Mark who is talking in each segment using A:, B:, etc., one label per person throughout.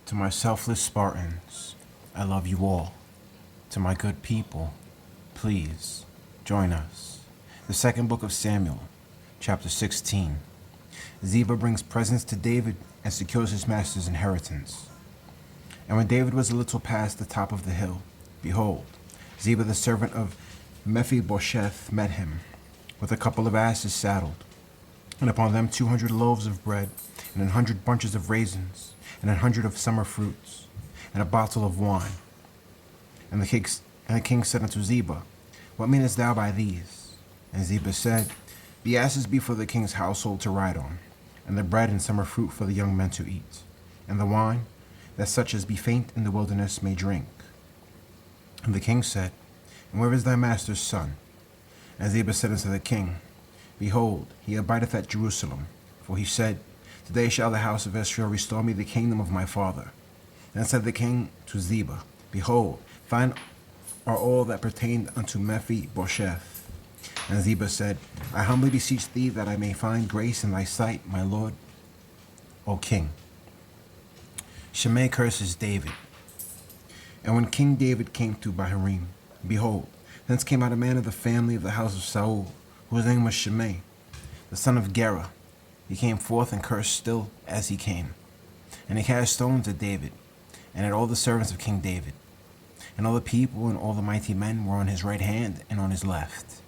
A: To my selfless Spartans, I love you all. To my good people, please join us. The second book of Samuel, chapter 16. Ziba brings presents to David and secures his master's inheritance. And when David was a little past the top of the hill, behold, Ziba the servant of Mephibosheth met him, with a couple of asses saddled, and upon them 200 loaves of bread, and 100 bunches of raisins, and 100 of summer fruits, and a bottle of wine. And the king said unto Ziba, What meanest thou by these? And Ziba said, The asses be for the king's household to ride on, and the bread and summer fruit for the young men to eat, and the wine, that such as be faint in the wilderness may drink. And the king said, And where is thy master's son? And Ziba said unto the king, Behold, he abideth at Jerusalem. For he said, Today shall the house of Israel restore me the kingdom of my father. Then said the king to Ziba, Behold, thine are all that pertained unto Mephibosheth. And Ziba said, I humbly beseech thee that I may find grace in thy sight, my lord, O king. Shimei curses David. And when King David came to Bahurim, behold, thence came out a man of the family of the house of Saul, whose name was Shimei, the son of Gera. He came forth and cursed still as he came. And he cast stones at David, and at all the servants of King David. And all the people and all the mighty men were on his right hand and on his left.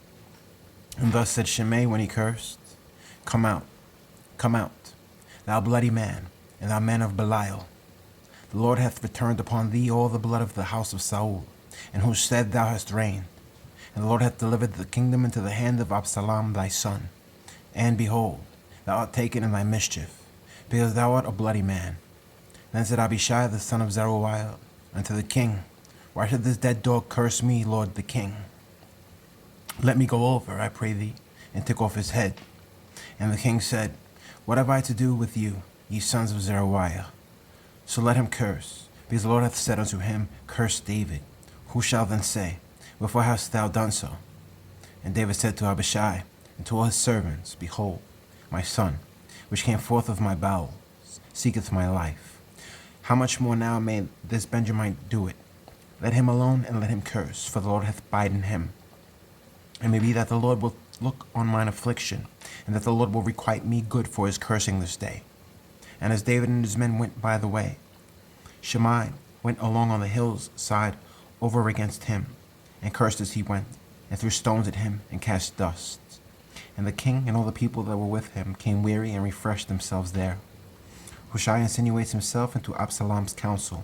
A: And thus said Shimei when he cursed, Come out, thou bloody man, and thou man of Belial. The Lord hath returned upon thee all the blood of the house of Saul, in whose stead thou hast reigned. And the Lord hath delivered the kingdom into the hand of Absalom thy son. And behold, thou art taken in thy mischief, because thou art a bloody man. Then said Abishai the son of Zeruiah unto the king, Why should this dead dog curse me, lord the king? Let me go over, I pray thee, and take off his head. And the king said, What have I to do with you, ye sons of Zeruiah? So let him curse, because the Lord hath said unto him, Curse David. Who shall then say, Wherefore hast thou done so? And David said to Abishai and to all his servants, Behold, my son, which came forth of my bowels, seeketh my life. How much more now may this Benjamite do it? Let him alone, and let him curse, for the Lord hath bidden him. It may be that the Lord will look on mine affliction, and that the Lord will requite me good for his cursing this day. And as David and his men went by the way, Shimei went along on the hill's side over against him, and cursed as he went, and threw stones at him, and cast dust. And the king and all the people that were with him came weary and refreshed themselves there. Hushai insinuates himself into Absalom's counsel.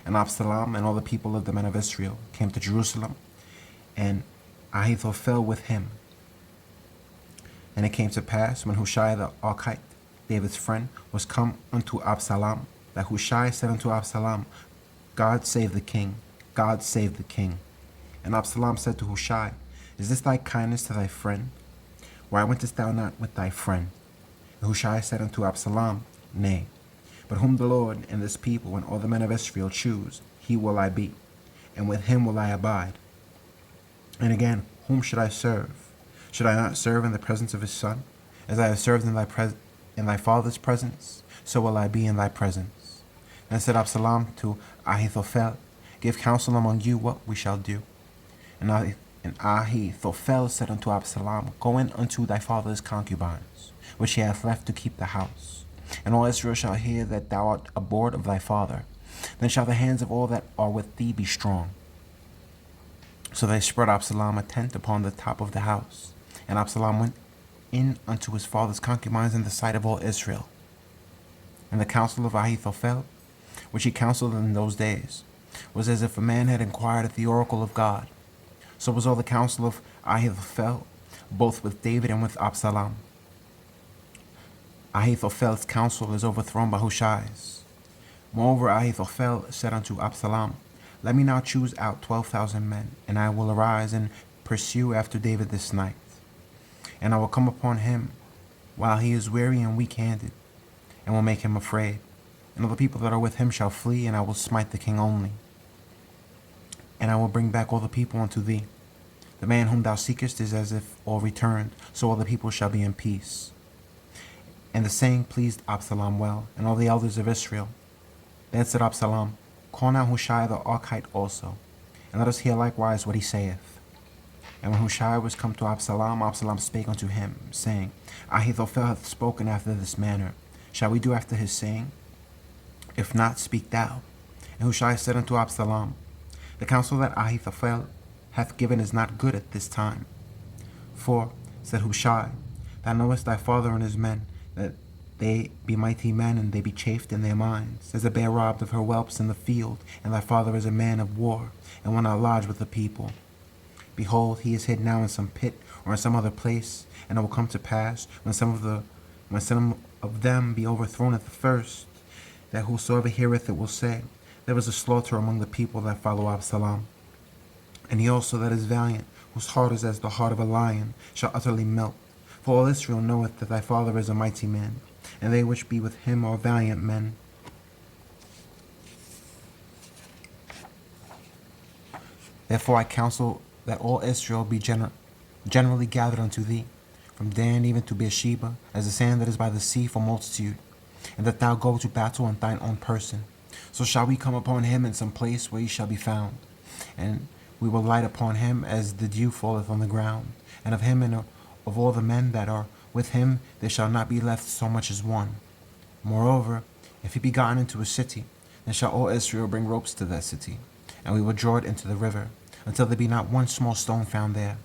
A: And Absalom and all the people of the men of Israel came to Jerusalem, and Ahithophel with him. And it came to pass, when Hushai the Archite, David's friend, was come unto Absalom, that Hushai said unto Absalom, God save the king, God save the king. And Absalom said to Hushai, Is this thy kindness to thy friend? Why wentest thou not with thy friend? And Hushai said unto Absalom, Nay, but whom the Lord and this people and all the men of Israel choose, he will I be, and with him will I abide. And again, whom should I serve? Should I not serve in the presence of his son? As I have served in thy father's presence, so will I be in thy presence. Then said Absalom to Ahithophel, Give counsel among you what we shall do. And Ahithophel said unto Absalom, Go in unto thy father's concubines, which he hath left to keep the house. And all Israel shall hear that thou art abhorred of thy father. Then shall the hands of all that are with thee be strong. So they spread Absalom a tent upon the top of the house. And Absalom went in unto his father's concubines in the sight of all Israel. And the counsel of Ahithophel, which he counseled in those days, was as if a man had inquired at the oracle of God. So was all the counsel of Ahithophel, both with David and with Absalom. Ahithophel's counsel is overthrown by Hushai's. Moreover, Ahithophel said unto Absalom, Let me now choose out 12,000 men, and I will arise and pursue after David this night. And I will come upon him while he is weary and weak-handed, and will make him afraid. And all the people that are with him shall flee, and I will smite the king only. And I will bring back all the people unto thee. The man whom thou seekest is as if all returned, so all the people shall be in peace. And the saying pleased Absalom well, and all the elders of Israel. Then said Absalom, Call now Hushai the Archite also, and let us hear likewise what he saith. And when Hushai was come to Absalom, Absalom spake unto him, saying, Ahithophel hath spoken after this manner. Shall we do after his saying? If not, speak thou. And Hushai said unto Absalom, The counsel that Ahithophel hath given is not good at this time. For, said Hushai, Thou knowest thy father and his men, that they be mighty men, and they be chafed in their minds, as a bear robbed of her whelps in the field, and thy father is a man of war, and will not lodge with the people. Behold, he is hid now in some pit, or in some other place, and it will come to pass, when some of them be overthrown at the first, that whosoever heareth it will say, There is a slaughter among the people that follow Absalom. And he also that is valiant, whose heart is as the heart of a lion, shall utterly melt. For all Israel knoweth that thy father is a mighty man, and they which be with him are valiant men. Therefore I counsel that all Israel be generally gathered unto thee, from Dan even to Beersheba, as the sand that is by the sea for multitude, and that thou go to battle in thine own person. So shall we come upon him in some place where he shall be found, and we will light upon him as the dew falleth on the ground, and of him and of all the men that are with him there shall not be left so much as one. Moreover, if he be gotten into a city, then shall all Israel bring ropes to that city, and we will draw it into the river, until there be not one small stone found there.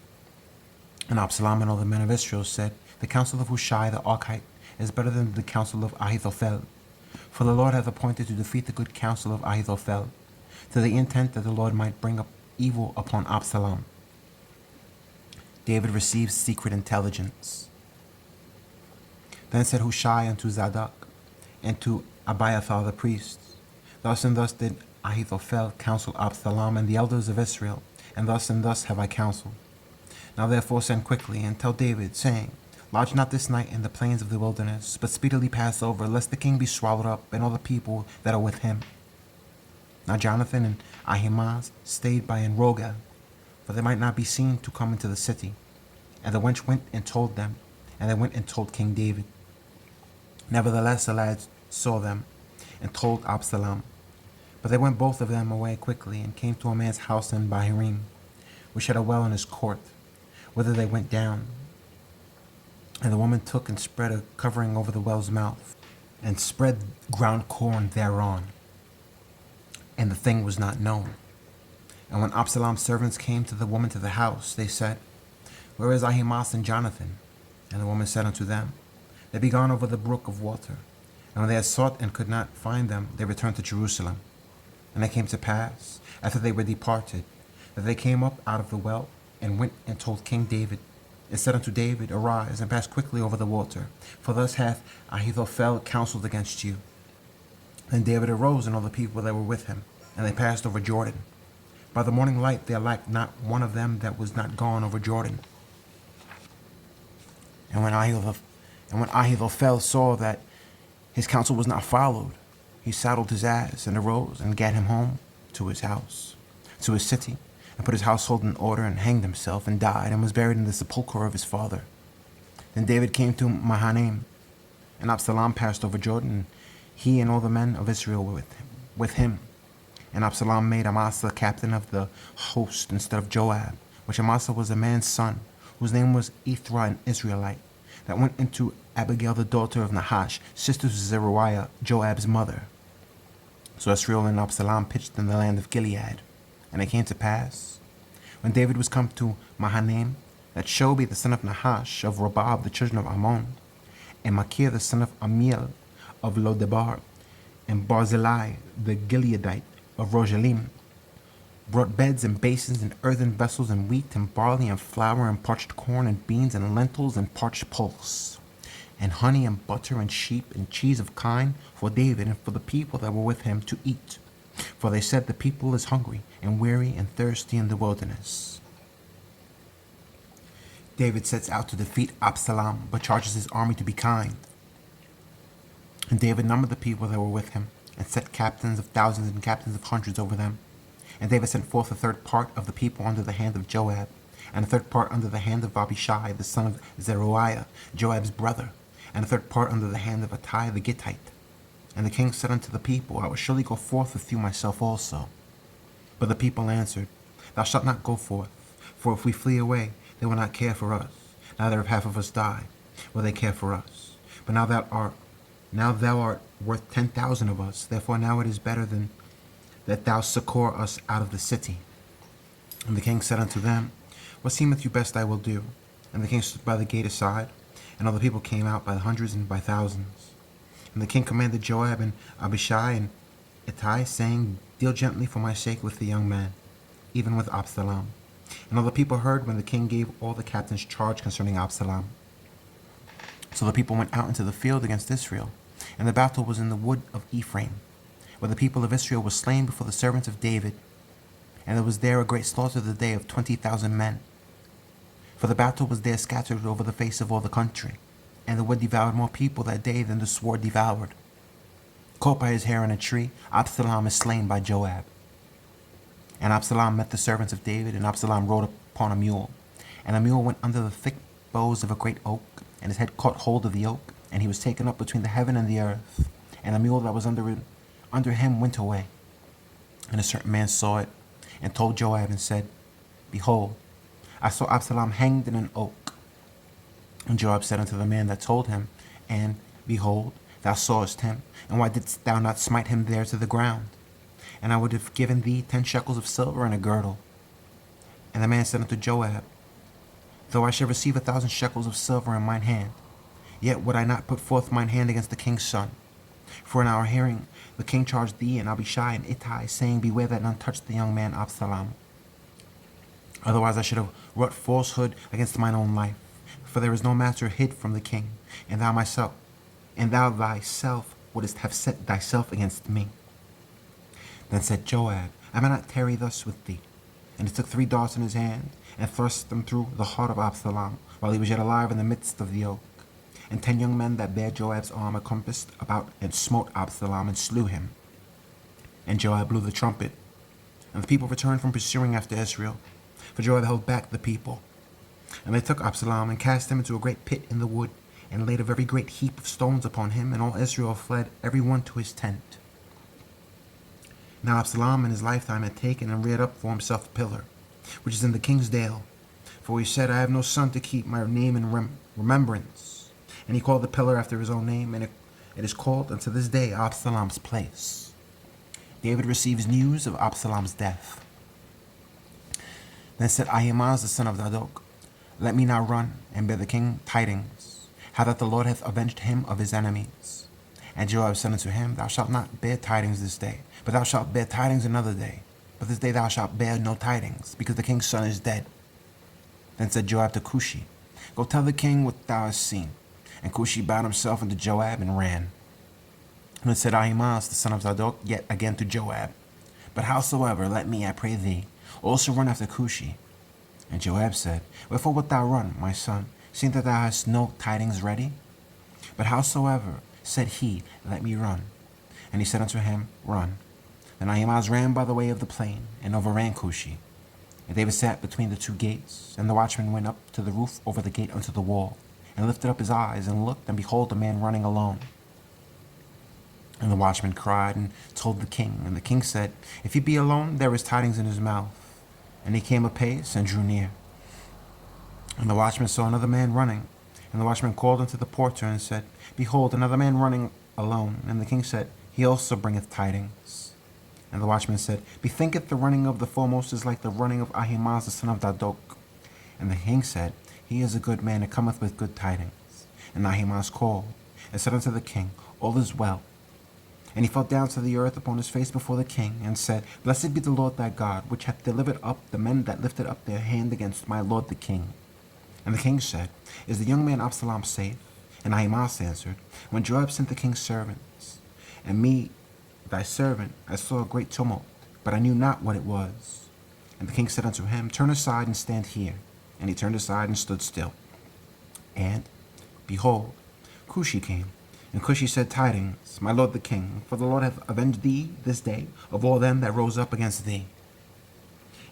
A: And Absalom and all the men of Israel said, The counsel of Hushai the Archite is better than the counsel of Ahithophel. For the Lord hath appointed to defeat the good counsel of Ahithophel, to the intent that the Lord might bring up evil upon Absalom. David receives secret intelligence. Then said Hushai unto Zadok, and to Abiathar the priest, Thus and thus did Ahithophel counsel Absalom and the elders of Israel, and thus have I counseled. Now therefore send quickly, and tell David, saying, Lodge not this night in the plains of the wilderness, but speedily pass over, lest the king be swallowed up, and all the people that are with him. Now Jonathan and Ahimaaz stayed by in Rogel, for they might not be seen to come into the city. And the wench went and told them, and they went and told King David. Nevertheless the lads saw them, and told Absalom. But they went both of them away quickly, and came to a man's house in Bahurim, which had a well in his court, whither they went down. And the woman took and spread a covering over the well's mouth, and spread ground corn thereon. And the thing was not known. And when Absalom's servants came to the woman to the house, they said, Where is Ahimaaz and Jonathan? And the woman said unto them, They be gone over the brook of water. And when they had sought and could not find them, they returned to Jerusalem. And it came to pass, after they were departed, that they came up out of the well, and went and told King David, and said unto David, Arise, and pass quickly over the water, for thus hath Ahithophel counseled against you. Then David arose, and all the people that were with him, and they passed over Jordan. By the morning light there lacked not one of them that was not gone over Jordan. And when Ahithophel saw that his counsel was not followed, he saddled his ass, and arose, and gat him home to his house, to his city, and put his household in order, and hanged himself, and died, and was buried in the sepulchre of his father. Then David came to Mahanaim, and Absalom passed over Jordan, and he and all the men of Israel were with him. And Absalom made Amasa captain of the host instead of Joab, which Amasa was a man's son, whose name was Ithra, an Israelite, that went into Abigail the daughter of Nahash, sister to Zeruiah, Joab's mother. So Israel and Absalom pitched in the land of Gilead. And it came to pass, when David was come to Mahanaim, that Shobi the son of Nahash of Rabab the children of Ammon, and Machir the son of Amiel of Lodebar, and Barzillai the Gileadite of Rogelim, brought beds and basins and earthen vessels and wheat and barley and flour and parched corn and beans and lentils and parched pulse, and honey and butter and sheep and cheese of kine for David and for the people that were with him to eat. For they said, The people is hungry and weary and thirsty in the wilderness. David sets out to defeat Absalom, but charges his army to be kind. And David numbered the people that were with him, and set captains of thousands and captains of hundreds over them. And David sent forth a third part of the people under the hand of Joab, and a third part under the hand of Abishai, the son of Zeruiah, Joab's brother, and a third part under the hand of Attai the Gittite. And the king said unto the people, I will surely go forth with you myself also. But the people answered, Thou shalt not go forth, for if we flee away, they will not care for us. Neither if half of us die, will they care for us. But now thou art worth 10,000 of us. Therefore now it is better than that thou succor us out of the city. And the king said unto them, What seemeth you best I will do. And the king stood by the gate aside, and all the people came out by the hundreds and by thousands. And the king commanded Joab and Abishai and Ittai, saying, Deal gently for my sake with the young man, even with Absalom. And all the people heard when the king gave all the captains charge concerning Absalom. So the people went out into the field against Israel, and the battle was in the wood of Ephraim, where the people of Israel were slain before the servants of David. And there was there a great slaughter the day of 20,000 men. For the battle was there scattered over the face of all the country, and the wood devoured more people that day than the sword devoured. Caught by his hair in a tree, Absalom is slain by Joab. And Absalom met the servants of David, and Absalom rode upon a mule. And the mule went under the thick boughs of a great oak, and his head caught hold of the oak, and he was taken up between the heaven and the earth. And the mule that was under him went away. And a certain man saw it, and told Joab, and said, Behold, I saw Absalom hanged in an oak. And Joab said unto the man that told him, And, behold, thou sawest him, and why didst thou not smite him there to the ground? And I would have given thee 10 shekels of silver and a girdle. And the man said unto Joab, Though I should receive 1,000 shekels of silver in mine hand, yet would I not put forth mine hand against the king's son. For in our hearing the king charged thee and Abishai and Ittai, saying, Beware that none touch the young man Absalom. Otherwise I should have wrought falsehood against mine own life. For there is no matter hid from the king, and thou thyself wouldest have set thyself against me. Then said Joab, I may not tarry thus with thee. And he took 3 darts in his hand, and thrust them through the heart of Absalom, while he was yet alive in the midst of the oak. And 10 young men that bare Joab's arm encompassed about and smote Absalom and slew him. And Joab blew the trumpet, and the people returned from pursuing after Israel, for Joab held back the people. And they took Absalom and cast him into a great pit in the wood, and laid a very great heap of stones upon him, and all Israel fled, every one to his tent. Now Absalom in his lifetime had taken and reared up for himself a pillar, which is in the king's dale. For he said, I have no son to keep my name in remembrance. And he called the pillar after his own name, and it is called unto this day Absalom's place. David receives news of Absalom's death. Then said Ahimaaz the son of Zadok, Let me now run and bear the king tidings, how that the Lord hath avenged him of his enemies. And Joab said unto him, Thou shalt not bear tidings this day, but thou shalt bear tidings another day. But this day thou shalt bear no tidings, because the king's son is dead. Then said Joab to Cushi, Go tell the king what thou hast seen. And Cushi bowed himself unto Joab and ran. And then said Ahimaaz the son of Zadok yet again to Joab, But howsoever, let me, I pray thee, also run after Cushi. And Joab said, Wherefore wilt thou run, my son, seeing that thou hast no tidings ready? But howsoever, said he, Let me run. And he said unto him, Run. Then Ahimaaz ran by the way of the plain, and overran Cushi. And David sat between the 2 gates, and the watchman went up to the roof over the gate unto the wall, and lifted up his eyes, and looked, and behold, a man running alone. And the watchman cried, and told the king. And the king said, If he be alone, there is tidings in his mouth. And he came apace, and drew near. And the watchman saw another man running. And the watchman called unto the porter, and said, Behold, another man running alone. And the king said, He also bringeth tidings. And the watchman said, Bethinketh the running of the foremost is like the running of Ahimaaz the son of Zadok. And the king said, He is a good man, and cometh with good tidings. And Ahimaaz called, and said unto the king, All is well. And he fell down to the earth upon his face before the king, and said, Blessed be the Lord thy God, which hath delivered up the men that lifted up their hand against my lord the king. And the king said, Is the young man Absalom safe? And Ahimaaz answered, When Joab sent the king's servants, and me, thy servant, I saw a great tumult, but I knew not what it was. And the king said unto him, Turn aside and stand here. And he turned aside and stood still. And, behold, Cushi came. And Cushi said, Tidings, my lord the king, for the Lord hath avenged thee this day of all them that rose up against thee.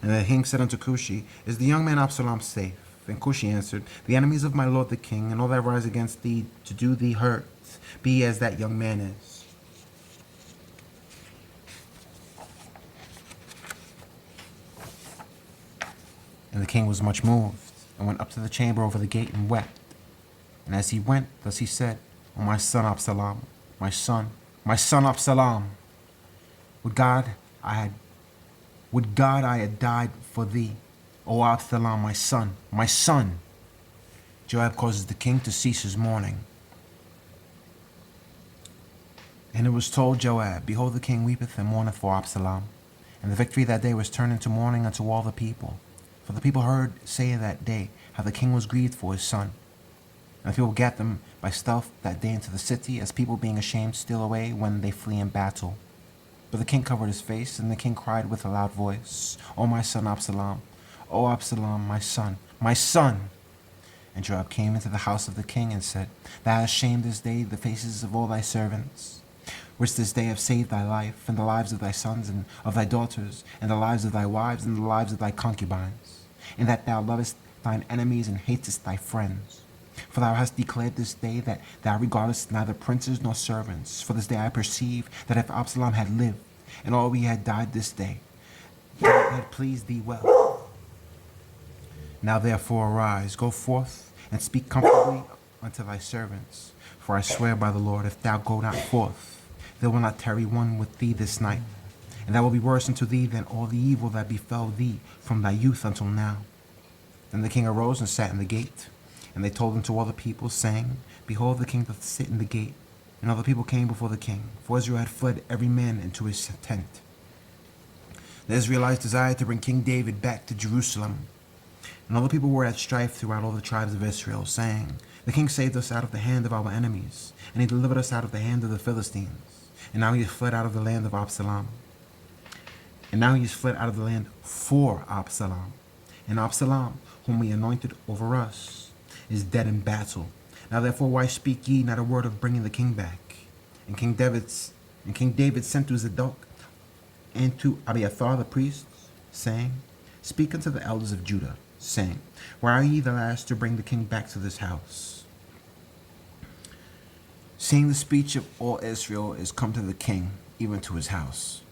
A: And the king said unto Cushi, Is the young man Absalom safe? And Cushi answered, The enemies of my lord the king, and all that rise against thee to do thee hurt, be as that young man is. And the king was much moved, and went up to the chamber over the gate and wept. And as he went, thus he said, O my son Absalom, my son Absalom, would God I had died for thee, O Absalom, my son, my son. Joab causes the king to cease his mourning. And it was told Joab, Behold, the king weepeth and mourneth for Absalom. And the victory that day was turned into mourning unto all the people. For the people heard say that day how the king was grieved for his son. And the people gat them by stealth that day into the city, as people being ashamed steal away when they flee in battle. But the king covered his face, and the king cried with a loud voice, O my son Absalom, O Absalom, my son, my son. And Joab came into the house of the king and said, Thou hast shamed this day the faces of all thy servants, which this day have saved thy life, and the lives of thy sons and of thy daughters, and the lives of thy wives, and the lives of thy concubines, in that thou lovest thine enemies and hatest thy friends. For thou hast declared this day that thou regardest neither princes nor servants. For this day I perceive that if Absalom had lived, and all we had died this day, it had pleased thee well. Now therefore arise, go forth, and speak comfortably unto thy servants. For I swear by the Lord, if thou go not forth, there will not tarry one with thee this night. And that will be worse unto thee than all the evil that befell thee from thy youth until now. Then the king arose and sat in the gate. And they told unto all the people, saying, Behold, the king doth sit in the gate. And all the people came before the king, for Israel had fled every man into his tent. The Israelites desired to bring King David back to Jerusalem. And all the people were at strife throughout all the tribes of Israel, saying, The king saved us out of the hand of our enemies, and he delivered us out of the hand of the Philistines. And now he is fled out of the land of Absalom. And now he is fled out of the land for Absalom. And Absalom, whom we anointed over us, is dead in battle. Now therefore why speak ye not a word of bringing the king back? And King David sent to Zadok and to Abiathar the priests, saying, Speak unto the elders of Judah, saying, Why are ye the last to bring the king back to this house? Seeing the speech of all Israel is come to the king, even to his house.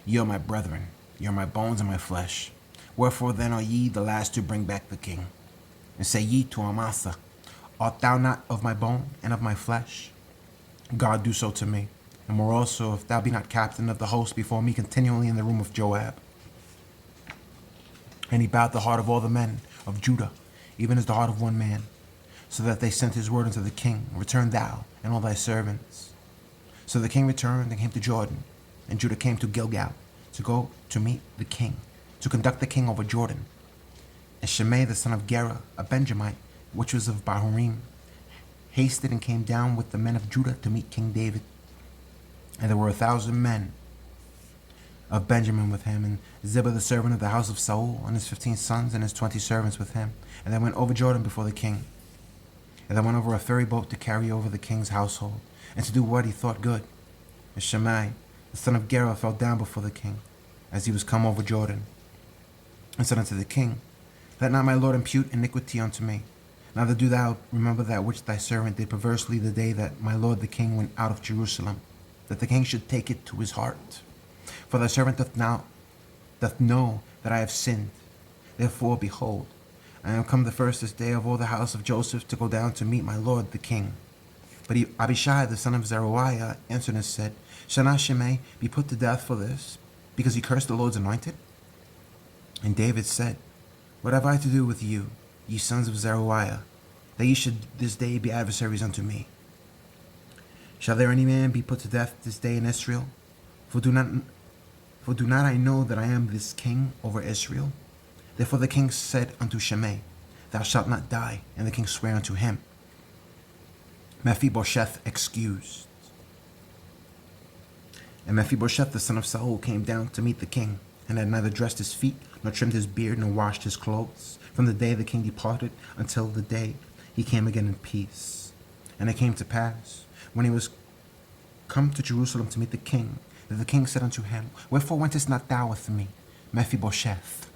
A: Ye are my brethren, ye are my bones and my flesh. Wherefore then are ye the last to bring back the king? And say ye to Amasa, Art thou not of my bone and of my flesh? God do so to me, and more also, if thou be not captain of the host before me continually in the room of Joab. And he bowed the heart of all the men of Judah, even as the heart of one man, so that they sent his word unto the king, Return thou and all thy servants. So the king returned and came to Jordan, and Judah came to Gilgal to go to meet the king, to conduct the king over Jordan. And Shimei the son of Gera, a Benjamite, which was of Bahurim, hasted and came down with the men of Judah to meet King David. And there were 1,000 men of Benjamin with him, and Ziba the servant of the house of Saul, and his 15 sons and his 20 servants with him. And they went over Jordan before the king. And they went over a ferry boat to carry over the king's household, and to do what he thought good. And Shimei the son of Gera fell down before the king, as he was come over Jordan, and said unto the king, Let not my lord impute iniquity unto me. Neither do thou remember that which thy servant did perversely the day that my lord the king went out of Jerusalem, that the king should take it to his heart. For thy servant doth know that I have sinned. Therefore, behold, I am come the first this day of all the house of Joseph to go down to meet my lord the king. But Abishai the son of Zeruiah answered and said, Shall not Shimei be put to death for this, because he cursed the Lord's anointed? And David said, What have I to do with you, ye sons of Zeruiah, that ye should this day be adversaries unto me? Shall there any man be put to death this day in Israel? For do not I know that I am this king over Israel? Therefore the king said unto Shimei, Thou shalt not die. And the king sware unto him. Mephibosheth excused. And Mephibosheth the son of Saul came down to meet the king, and had neither dressed his feet, nor trimmed his beard, nor washed his clothes, from the day the king departed until the day he came again in peace. And it came to pass, when he was come to Jerusalem to meet the king, that the king said unto him, Wherefore wentest not thou with me, Mephibosheth?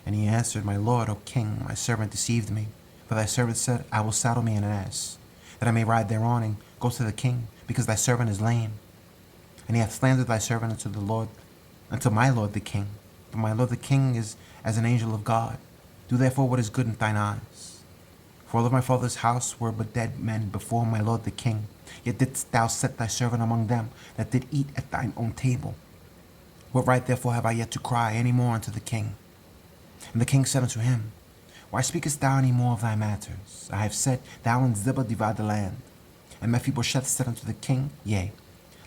A: And he answered, My lord, O king, my servant deceived me. For thy servant said, I will saddle me an ass, that I may ride thereon and go to the king, because thy servant is lame. And he hath slandered thy servant unto my lord the king. For my lord the king is as an angel of God. Do therefore what is good in thine eyes. For all of my father's house were but dead men before my lord the king. Yet didst thou set thy servant among them that did eat at thine own table. What right therefore have I yet to cry any more unto the king? And the king said unto him, Why speakest thou any more of thy matters? I have said, Thou and Ziba divide the land. And Mephibosheth said unto the king, Yea,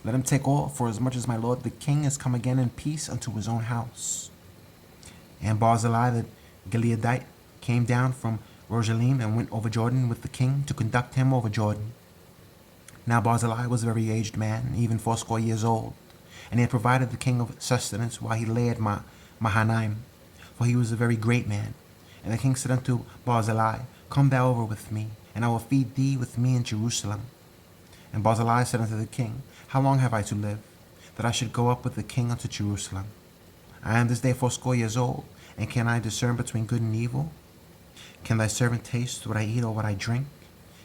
A: let him take all, for as much as my lord the king is come again in peace unto his own house. And Barzillai the Gileadite came down from Rogelim and went over Jordan with the king to conduct him over Jordan. Now Barzillai was a very aged man, even 80 years old, and he had provided the king of sustenance while he lay at Mahanaim, for he was a very great man. And the king said unto Barzillai, Come thou over with me, and I will feed thee with me in Jerusalem. And Barzillai said unto the king, How long have I to live, that I should go up with the king unto Jerusalem? I am this day 80 years old, and can I discern between good and evil? Can thy servant taste what I eat or what I drink?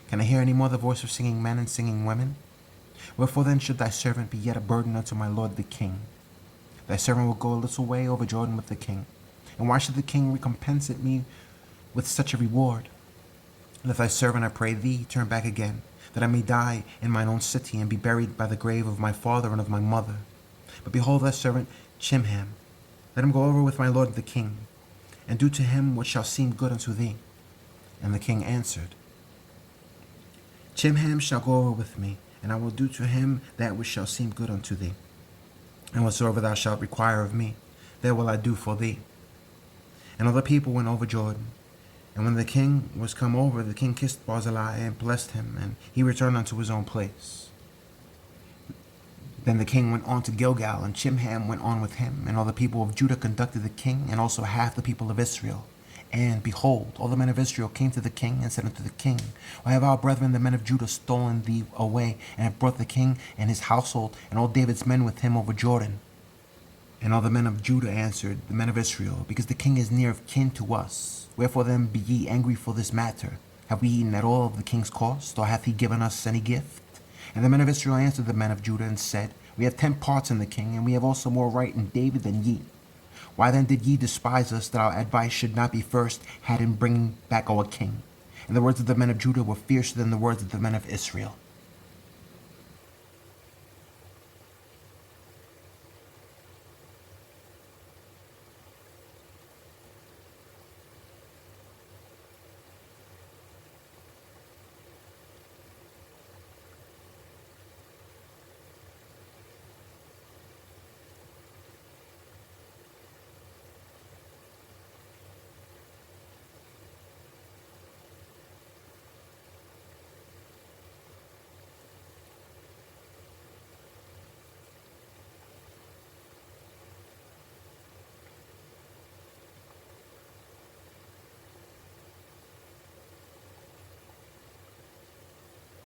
A: Can I hear any more the voice of singing men and singing women? Wherefore then should thy servant be yet a burden unto my lord the king? Thy servant will go a little way over Jordan with the king. And why should the king recompense me with such a reward? Let thy servant, I pray thee, turn back again, that I may die in mine own city, and be buried by the grave of my father and of my mother. But behold thy servant Chimham, let him go over with my lord the king, and do to him what shall seem good unto thee. And the king answered, Chimham shall go over with me, and I will do to him that which shall seem good unto thee. And whatsoever thou shalt require of me, that will I do for thee. And all the people went over Jordan. And when the king was come over, the king kissed Barzillai and blessed him, and he returned unto his own place. Then the king went on to Gilgal, and Chimham went on with him, and all the people of Judah conducted the king, and also half the people of Israel. And behold, all the men of Israel came to the king and said unto the king, Why have our brethren the men of Judah stolen thee away, and have brought the king and his household, and all David's men with him over Jordan? And all the men of Judah answered the men of Israel, Because the king is near of kin to us. Wherefore then be ye angry for this matter? Have we eaten at all of the king's cost, or hath he given us any gift? And the men of Israel answered the men of Judah and said, We have 10 parts in the king, and we have also more right in David than ye. Why then did ye despise us, that our advice should not be first had in bringing back our king? And the words of the men of Judah were fiercer than the words of the men of Israel.